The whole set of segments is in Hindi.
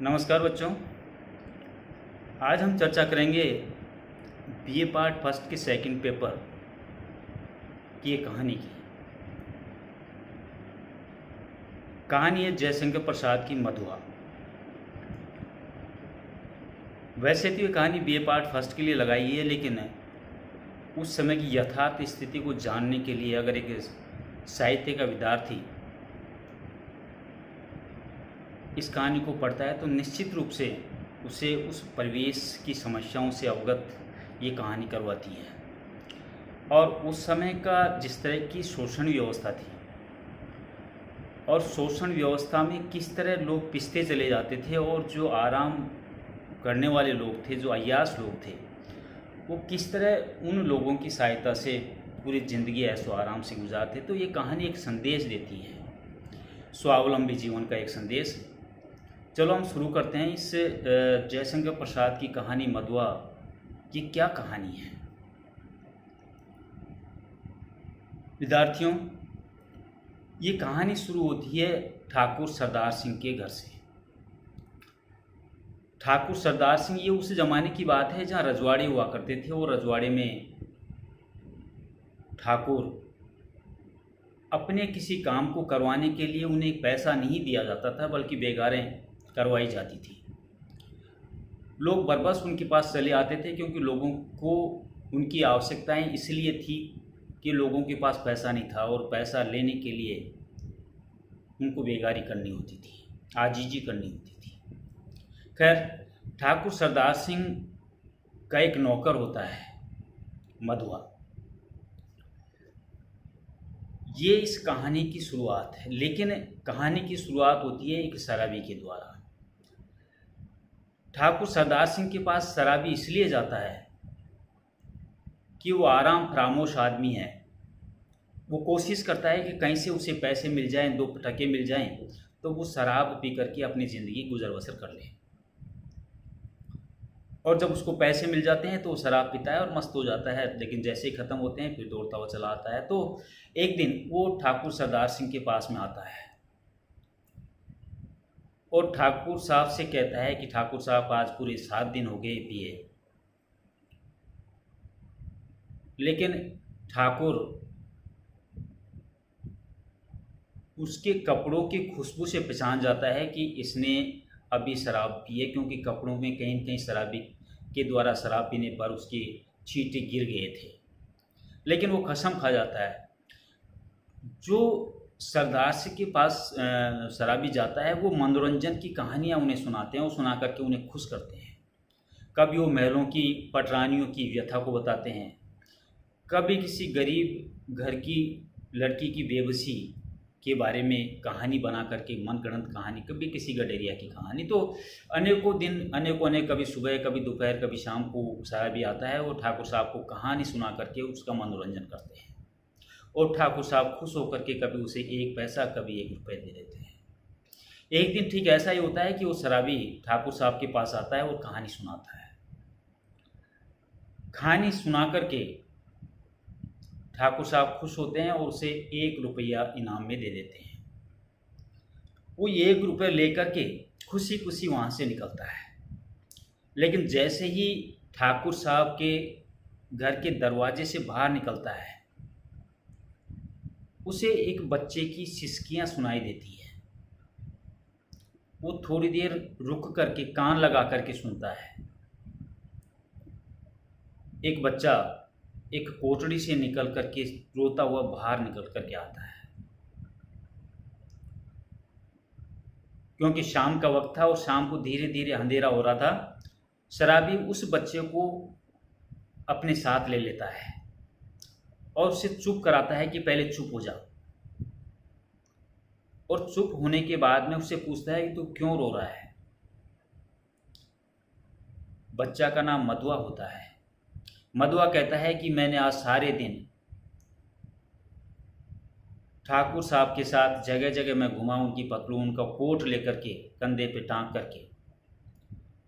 नमस्कार बच्चों। आज हम चर्चा करेंगे बीए पार्ट फर्स्ट के सेकंड पेपर की एक कहानी की। कहानी है जयशंकर प्रसाद की मधुआ। वैसे तो ये कहानी बीए पार्ट फर्स्ट के लिए लगाई है, लेकिन उस समय की यथार्थ स्थिति को जानने के लिए अगर एक साहित्य का विद्यार्थी इस कहानी को पढ़ता है तो निश्चित रूप से उसे उस परिवेश की समस्याओं से अवगत ये कहानी करवाती है। और उस समय का जिस तरह की शोषण व्यवस्था थी और शोषण व्यवस्था में किस तरह लोग पिसते चले जाते थे, और जो आराम करने वाले लोग थे, जो अय्याश लोग थे, वो किस तरह उन लोगों की सहायता से पूरी ज़िंदगी ऐसो आराम से गुजारते। तो ये कहानी एक संदेश देती है, स्वावलंबी जीवन का एक संदेश। चलो हम शुरू करते हैं इस जयशंकर प्रसाद की कहानी मधुआ। ये क्या कहानी है विद्यार्थियों? ये कहानी शुरू होती है ठाकुर सरदार सिंह के घर से। ठाकुर सरदार सिंह ये उस ज़माने की बात है जहाँ रजवाड़े हुआ करते थे, और रजवाड़े में ठाकुर अपने किसी काम को करवाने के लिए उन्हें पैसा नहीं दिया जाता था, बल्कि बेगारें करवाई जाती थी। लोग बरबस उनके पास चले आते थे, क्योंकि लोगों को उनकी आवश्यकताएं इसलिए थी कि लोगों के पास पैसा नहीं था, और पैसा लेने के लिए उनको बेगारी करनी होती थी, आजीजी करनी होती थी। खैर, ठाकुर सरदार सिंह का एक नौकर होता है मधुआ। ये इस कहानी की शुरुआत है, लेकिन कहानी की शुरुआत होती है एक शराबी के द्वारा। ठाकुर सरदार सिंह के पास शराबी इसलिए जाता है कि वो आराम फरामोश आदमी है। वो कोशिश करता है कि कहीं से उसे पैसे मिल जाएं, दो टके मिल जाएं, तो वो शराब पी करके अपनी ज़िंदगी गुजर बसर कर ले। और जब उसको पैसे मिल जाते हैं तो वो शराब पीता है और मस्त हो जाता है, लेकिन जैसे ही ख़त्म होते हैं फिर दौड़ता हुआ चला आता है। तो एक दिन वो ठाकुर सरदार सिंह के पास में आता है और ठाकुर साहब से कहता है कि ठाकुर साहब, आज पूरे 7 दिन हो गए पिए, लेकिन ठाकुर उसके कपड़ों की खुशबू से पहचान जाता है कि इसने अभी शराब पी है, क्योंकि कपड़ों में कहीं न कहीं शराबी के द्वारा शराब पीने पर उसके छींटे गिर गए थे। लेकिन वो कसम खा जाता है। जो सरदार सिंह के पास शराबी जाता है, वो मनोरंजन की कहानियाँ उन्हें सुनाते हैं, और सुना करके उन्हें खुश करते हैं। कभी वो महलों की पटरानियों की व्यथा को बताते हैं, कभी किसी गरीब घर की लड़की की बेबसी के बारे में कहानी बना करके मनगढ़ंत कहानी, कभी किसी गडेरिया की कहानी। तो अनेकों दिन अनेक कभी सुबह, कभी दोपहर, कभी शाम को शराबी आता है और ठाकुर साहब को कहानी सुना करके उसका मनोरंजन करते हैं, और ठाकुर साहब खुश होकर के कभी उसे 1 पैसा, कभी 1 रुपये दे देते हैं। एक दिन ठीक ऐसा ही होता है कि वो शराबी ठाकुर साहब के पास आता है और कहानी सुनाता है। कहानी सुना करके ठाकुर साहब खुश होते हैं और उसे 1 रुपया इनाम में दे देते हैं। वो 1 रुपये लेकर के खुशी खुशी वहाँ से निकलता है। लेकिन जैसे ही ठाकुर साहब के घर के दरवाजे से बाहर निकलता है, उसे एक बच्चे की सिसकियाँ सुनाई देती है। वो थोड़ी देर रुक करके कान लगा करके सुनता है। एक बच्चा एक कोठड़ी से निकल करके रोता हुआ बाहर निकल करके आता है, क्योंकि शाम का वक्त था और शाम को धीरे धीरे अंधेरा हो रहा था। शराबी उस बच्चे को अपने साथ ले लेता है और उसे चुप कराता है कि पहले चुप हो जा। और चुप होने के बाद में उससे पूछता है कि तू क्यों रो रहा है। बच्चा का नाम मधुआ होता है। मधुआ कहता है कि मैंने आज सारे दिन ठाकुर साहब के साथ जगह जगह मैं घुमा, उनकी पतलून, उनका कोट लेकर के कंधे पे टांग करके,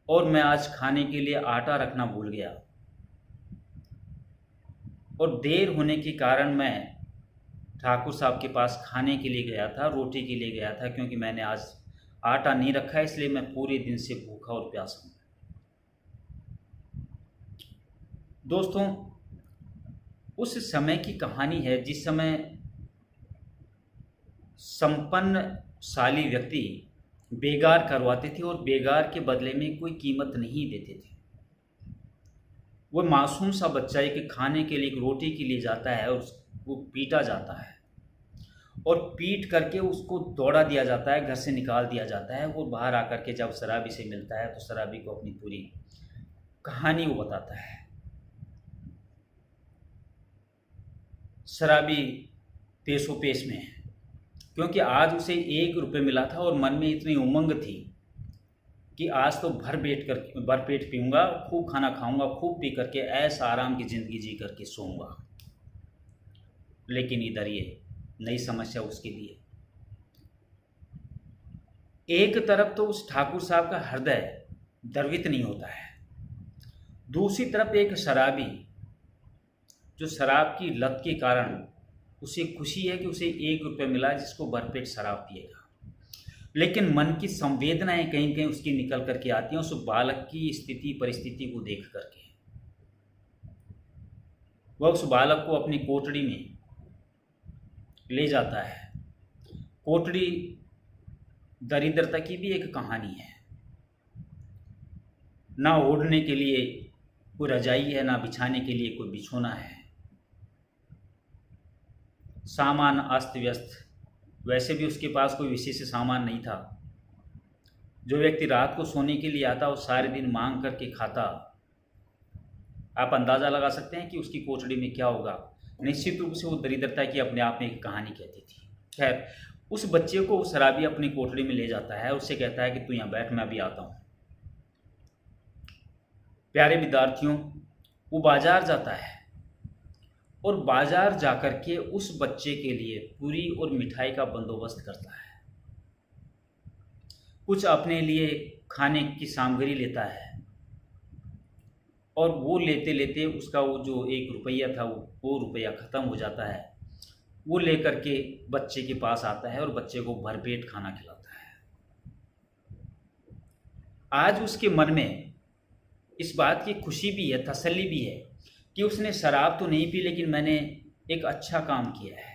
और मैं आज खाने के लिए आटा रखना भूल गया, और देर होने के कारण मैं ठाकुर साहब के पास खाने के लिए गया था, रोटी के लिए गया था, क्योंकि मैंने आज आटा नहीं रखा है, इसलिए मैं पूरे दिन से भूखा और प्यासा हूँ। दोस्तों, उस समय की कहानी है जिस समय संपन्नशाली व्यक्ति बेगार करवाते थे और बेगार के बदले में कोई कीमत नहीं देते थे। वो मासूम सा बच्चा एक खाने के लिए, एक रोटी के लिए जाता है और वो पीटा जाता है और पीट करके उसको दौड़ा दिया जाता है, घर से निकाल दिया जाता है। वो बाहर आकर के जब शराबी से मिलता है तो शराबी को अपनी पूरी कहानी वो बताता है। शराबी पेशो पेश में है, क्योंकि आज उसे 1 रुपये मिला था और मन में इतनी उमंग थी कि आज तो भरपेट पीऊँगा, खूब खाना खाऊँगा, खूब पी करके ऐसा आराम की ज़िंदगी जी करके सोऊंगा। लेकिन इधर ये नई समस्या उसके लिए। एक तरफ तो उस ठाकुर साहब का हृदय द्रवित नहीं होता है, दूसरी तरफ एक शराबी जो शराब की लत के कारण उसे खुशी है कि उसे 1 रुपये मिला जिसको भरपेट शराब पिएगा। लेकिन मन की संवेदनाएं कहीं कहीं उसकी निकल करके आती हैं उस बालक की स्थिति परिस्थिति को देख करके। वह उस बालक को अपनी कोठड़ी में ले जाता है। कोठड़ी दरिद्रता की भी एक कहानी है। ना ओढ़ने के लिए कोई रजाई है, ना बिछाने के लिए कोई बिछोना है। सामान अस्त व्यस्त, वैसे भी उसके पास कोई विशेष सामान नहीं था। जो व्यक्ति रात को सोने के लिए आता वो सारे दिन मांग करके खाता। आप अंदाज़ा लगा सकते हैं कि उसकी कोठड़ी में क्या होगा। निश्चित रूप से वो दरिद्रता की अपने आप में एक कहानी कहती थी। खैर, उस बच्चे को वो शराबी अपनी कोठड़ी में ले जाता है, उससे कहता है कि तू यहाँ बैठ, मैं अभी आता हूँ। प्यारे विद्यार्थियों, वो बाजार जाता है और बाजार जाकर के उस बच्चे के लिए पूरी और मिठाई का बंदोबस्त करता है। कुछ अपने लिए खाने की सामग्री लेता है और वो लेते लेते उसका वो जो 1 रुपया था वो रुपया ख़त्म हो जाता है। वो लेकर के बच्चे के पास आता है और बच्चे को भरपेट खाना खिलाता है। आज उसके मन में इस बात की खुशी भी है, तसल्ली भी है कि उसने शराब तो नहीं पी, लेकिन मैंने एक अच्छा काम किया है।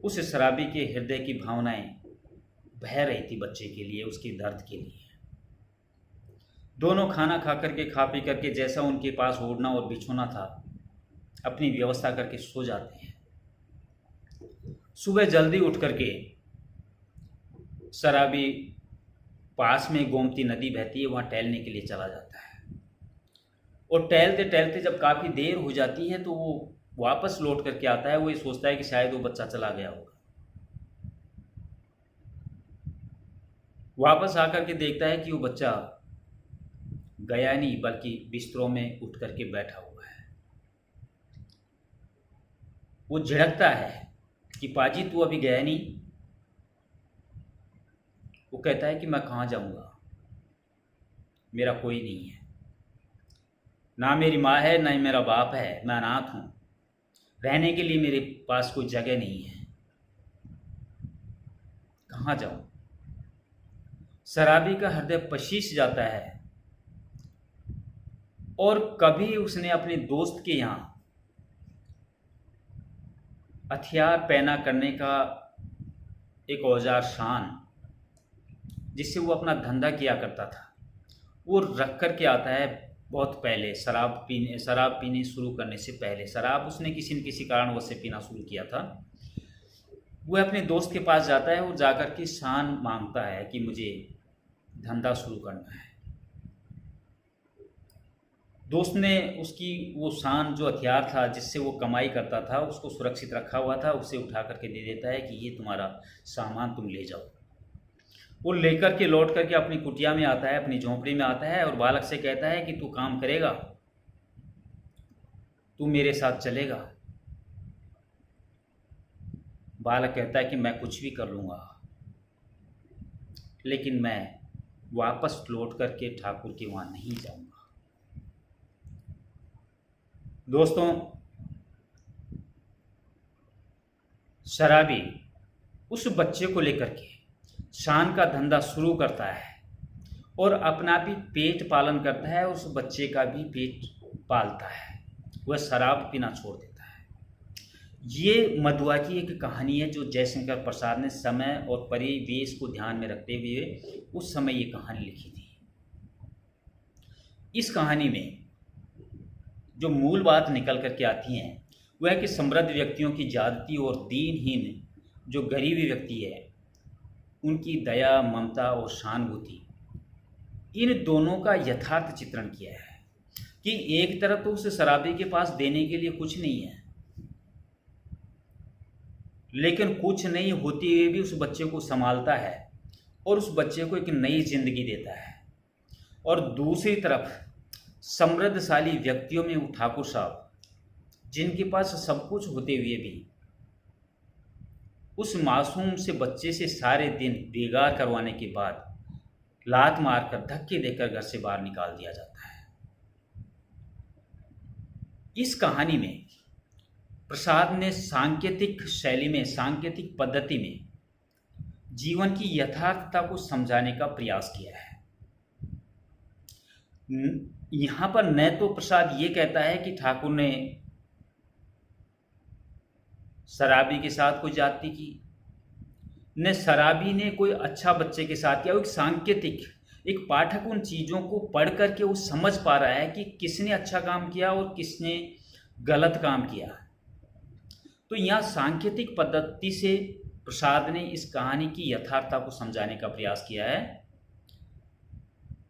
उस शराबी के हृदय की भावनाएं बह रही थी बच्चे के लिए, उसके दर्द के लिए। दोनों खाना खा करके, खा पी करके, जैसा उनके पास ओढ़ना और बिछोना था अपनी व्यवस्था करके सो जाते हैं। सुबह जल्दी उठ करके शराबी पास में गोमती नदी बहती है, वहाँ टहलने के लिए चला जाता है। और टहलते टहलते जब काफ़ी देर हो जाती है तो वो वापस लौट करके आता है। वो ये सोचता है कि शायद वो बच्चा चला गया होगा। वापस आकर के देखता है कि वो बच्चा गया नहीं, बल्कि बिस्तरों में उठ करके बैठा हुआ है। वो झिड़कता है कि पाजी तू अभी गया नहीं। वो कहता है कि मैं कहाँ जाऊँगा, मेरा कोई नहीं है, ना मेरी माँ है ना ही मेरा बाप है, मैं अनाथ हूँ, रहने के लिए मेरे पास कोई जगह नहीं है, कहाँ जाऊँ। शराबी का हृदय पशीश जाता है और कभी उसने अपने दोस्त के यहाँ हथियार पैना करने का एक औजार शान, जिससे वो अपना धंधा किया करता था, वो रख कर के आता है। बहुत पहले शराब पीने शुरू करने से पहले, शराब उसने किसी न किसी कारणवश से पीना शुरू किया था। वो अपने दोस्त के पास जाता है और जाकर के शान मांगता है कि मुझे धंधा शुरू करना है। दोस्त ने उसकी वो शान, जो हथियार था जिससे वो कमाई करता था, उसको सुरक्षित रखा हुआ था, उसे उठा करके दे देता है कि ये तुम्हारा सामान, तुम ले जाओ। वो लेकर के लौट करके अपनी कुटिया में आता है, अपनी झोंपड़ी में आता है और बालक से कहता है कि तू काम करेगा, तू मेरे साथ चलेगा। बालक कहता है कि मैं कुछ भी कर लूँगा, लेकिन मैं वापस लौट करके ठाकुर के वहाँ नहीं जाऊँगा। दोस्तों, शराबी उस बच्चे को लेकर के शान का धंधा शुरू करता है और अपना भी पेट पालन करता है, उस बच्चे का भी पेट पालता है, वह शराब पीना छोड़ देता है। ये मधुआ की एक कहानी है जो जयशंकर प्रसाद ने समय और परिवेश को ध्यान में रखते हुए उस समय ये कहानी लिखी थी। इस कहानी में जो मूल बात निकल करके आती हैं वह है कि समृद्ध व्यक्तियों की ज्यादती और दीनहीन जो गरीब व्यक्ति है उनकी दया, ममता और सहानुभूति, इन दोनों का यथार्थ चित्रण किया है कि एक तरफ तो उस शराबी के पास देने के लिए कुछ नहीं है, लेकिन कुछ नहीं होते हुए भी उस बच्चे को संभालता है और उस बच्चे को एक नई जिंदगी देता है। और दूसरी तरफ समृद्धशाली व्यक्तियों में वो ठाकुर साहब जिनके पास सब कुछ होते हुए भी उस मासूम से बच्चे से सारे दिन बेगार करवाने के बाद लात मारकर धक्के देकर घर से बाहर निकाल दिया जाता है। इस कहानी में प्रसाद ने सांकेतिक शैली में, सांकेतिक पद्धति में जीवन की यथार्थता को समझाने का प्रयास किया है। यहाँ पर न तो प्रसाद ये कहता है कि ठाकुर ने शराबी के साथ कोई जाति की, न शराबी ने कोई अच्छा बच्चे के साथ किया। एक सांकेतिक, एक पाठक उन चीज़ों को पढ़ करके वो समझ पा रहा है कि किसने अच्छा काम किया और किसने गलत काम किया। तो यहाँ सांकेतिक पद्धति से प्रसाद ने इस कहानी की यथार्थता को समझाने का प्रयास किया है।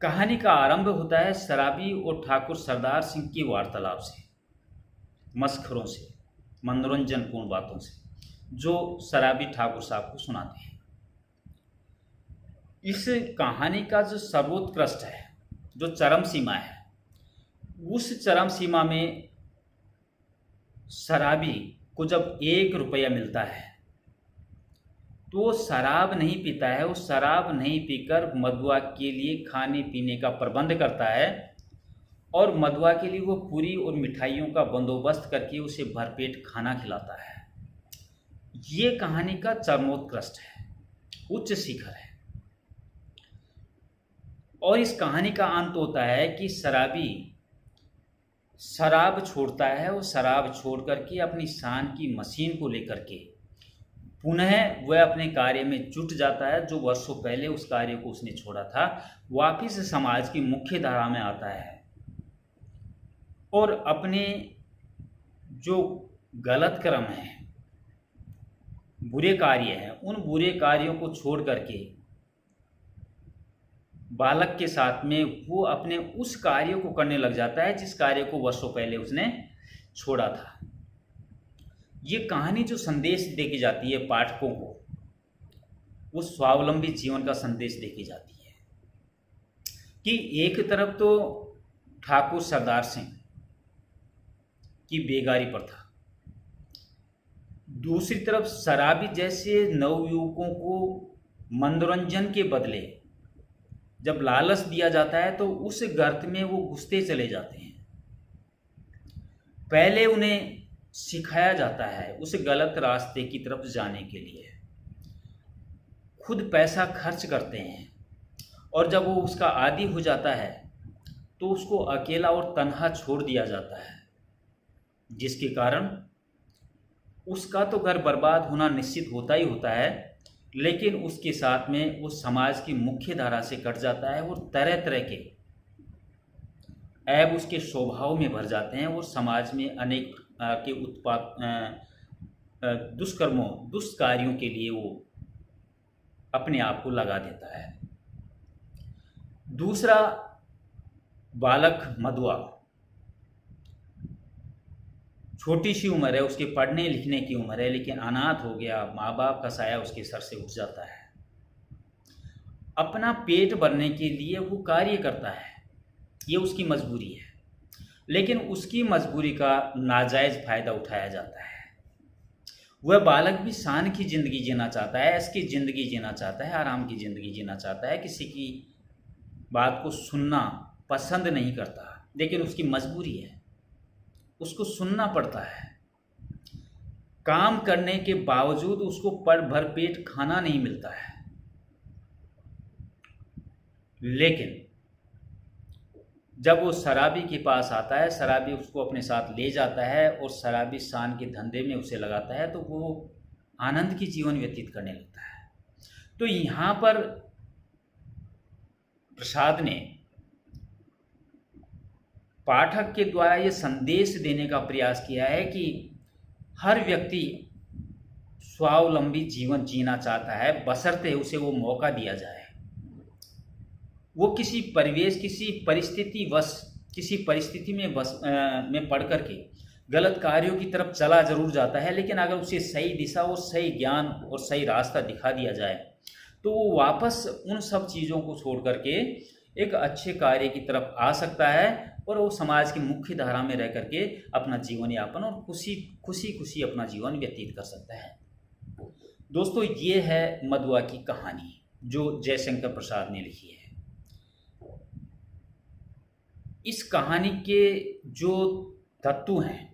कहानी का आरंभ होता है शराबी और ठाकुर सरदार सिंह की वार्तालाप से, मस्खरों से, मनोरंजनपूर्ण बातों से, जो शराबी ठाकुर साहब को सुनाते हैं। इस कहानी का जो सर्वोत्कृष्ट है, जो चरम सीमा है, उस चरम सीमा में शराबी को जब 1 रुपया मिलता है तो वो शराब नहीं पीता है, वो शराब नहीं पीकर मधुआ के लिए खाने पीने का प्रबंध करता है और मधुआ के लिए वो पूरी और मिठाइयों का बंदोबस्त करके उसे भरपेट खाना खिलाता है। ये कहानी का चरमोत्कृष्ट है, उच्च शिखर है। और इस कहानी का अंत होता है कि शराबी शराब छोड़ता है और शराब छोड़ करके अपनी शान की मशीन को लेकर के पुनः वह अपने कार्य में जुट जाता है, जो वर्षों पहले उस कार्य को उसने छोड़ा था। वापिस समाज की मुख्य धारा में आता है और अपने जो गलत कर्म हैं, बुरे कार्य हैं, उन बुरे कार्यों को छोड़ करके बालक के साथ में वो अपने उस कार्य को करने लग जाता है जिस कार्य को वर्षों पहले उसने छोड़ा था। ये कहानी जो संदेश देके जाती है पाठकों को, वो स्वावलंबी जीवन का संदेश देके जाती है कि एक तरफ तो ठाकुर सरदार सिंह की बेगारी प्रथा, दूसरी तरफ शराबी जैसे नवयुवकों को मनोरंजन के बदले जब लालच दिया जाता है तो उस गर्त में वो घुसते चले जाते हैं। पहले उन्हें सिखाया जाता है उस गलत रास्ते की तरफ जाने के लिए, खुद पैसा खर्च करते हैं और जब वो उसका आदी हो जाता है तो उसको अकेला और तन्हा छोड़ दिया जाता है, जिसके कारण उसका तो घर बर्बाद होना निश्चित होता ही होता है, लेकिन उसके साथ में वो समाज की मुख्य धारा से कट जाता है और तरह तरह के ऐब उसके स्वभाव में भर जाते हैं और समाज में अनेक के दुष्कर्मों, दुष्कार्यों के लिए वो अपने आप को लगा देता है। दूसरा बालक मधुआ, छोटी सी उम्र है, उसके पढ़ने लिखने की उम्र है, लेकिन अनाथ हो गया, माँ बाप का साया उसके सर से उठ जाता है। अपना पेट भरने के लिए वो कार्य करता है, ये उसकी मजबूरी है, लेकिन उसकी मजबूरी का नाजायज़ फ़ायदा उठाया जाता है। वह बालक भी शान की ज़िंदगी जीना चाहता है, ऐसी ज़िंदगी जीना चाहता है, आराम की ज़िंदगी जीना चाहता है, किसी की बात को सुनना पसंद नहीं करता, लेकिन उसकी मजबूरी है, उसको सुनना पड़ता है। काम करने के बावजूद उसको भर पेट खाना नहीं मिलता है, लेकिन जब वो शराबी के पास आता है, शराबी उसको अपने साथ ले जाता है और शराबी शान के धंधे में उसे लगाता है, तो वो आनंद की जीवन व्यतीत करने लगता है। तो यहाँ पर प्रसाद ने पाठक के द्वारा ये संदेश देने का प्रयास किया है कि हर व्यक्ति स्वावलंबी जीवन जीना चाहता है, बशर्ते उसे वो मौका दिया जाए। वो किसी परिवेश, किसी परिस्थिति में पढ़ करके गलत कार्यों की तरफ चला जरूर जाता है, लेकिन अगर उसे सही दिशा और सही ज्ञान और सही रास्ता दिखा दिया जाए तो वो वापस उन सब चीज़ों को छोड़ करके एक अच्छे कार्य की तरफ आ सकता है और वो समाज की मुख्य धारा में रह करके अपना जीवन यापन और खुशी अपना जीवन व्यतीत कर सकता है। दोस्तों, ये है मदुआ की कहानी जो जयशंकर प्रसाद ने लिखी है। इस कहानी के जो तत्व हैं,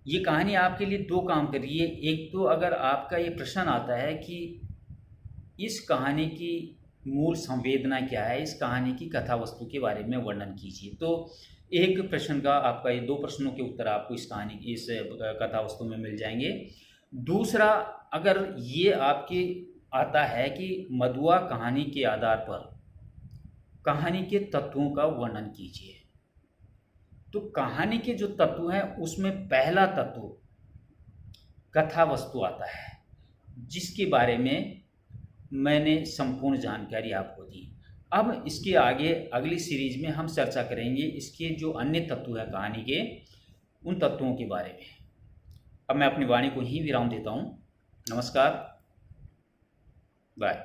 ये कहानी आपके लिए दो काम कर रही है। एक तो अगर आपका ये प्रश्न आता है कि इस कहानी की मूल संवेदना क्या है, इस कहानी की कथा वस्तु के बारे में वर्णन कीजिए, तो एक प्रश्न का आपका ये दो प्रश्नों के उत्तर आपको इस कथा वस्तु में मिल जाएंगे। दूसरा, अगर ये आपके आता है कि मदुआ कहानी के आधार पर कहानी के तत्वों का वर्णन कीजिए, तो कहानी के जो तत्व हैं उसमें पहला तत्व कथा वस्तु आता है, जिसके बारे में मैंने संपूर्ण जानकारी आपको दी। अब इसके आगे अगली सीरीज में हम चर्चा करेंगे इसके जो अन्य तत्व हैं कहानी के, उन तत्वों के बारे में। अब मैं अपनी वाणी को ही विराम देता हूँ। नमस्कार, बाय।